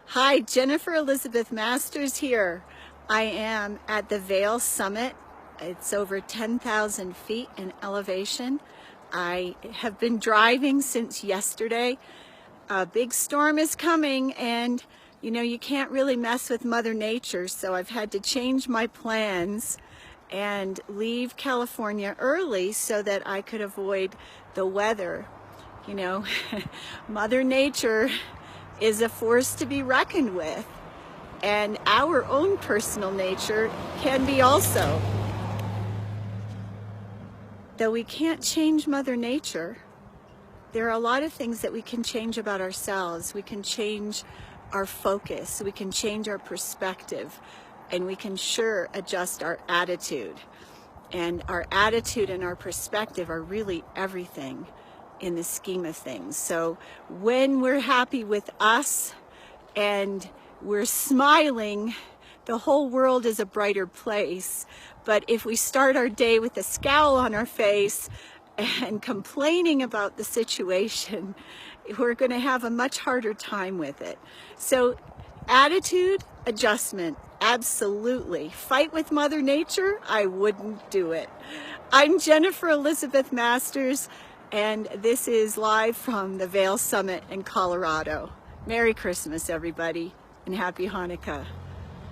Hi, Jennifer Elizabeth Masters here. I am at the Vail Summit. It's over 10,000 feet in elevation. I have been driving since yesterday. A big storm is coming and you can't really mess with Mother Nature, so I've had to change my plans and leave California early so that I could avoid the weather. Mother Nature is a force to be reckoned with, and our own personal nature can be also. Though we can't change Mother Nature, there are a lot of things that we can change about ourselves. We can change our focus, we can change our perspective, and we can sure adjust our attitude. And our attitude and our perspective are really everything in the scheme of things. So when we're happy with us and we're smiling, the whole world is a brighter place. But if we start our day with a scowl on our face and complaining about the situation, we're going to have a much harder time with it. So attitude, adjustment, absolutely. Fight with Mother Nature? I wouldn't do it. I'm Jennifer Elizabeth Masters, and this is live from the Vail Summit in Colorado. Merry Christmas, everybody, and Happy Hanukkah.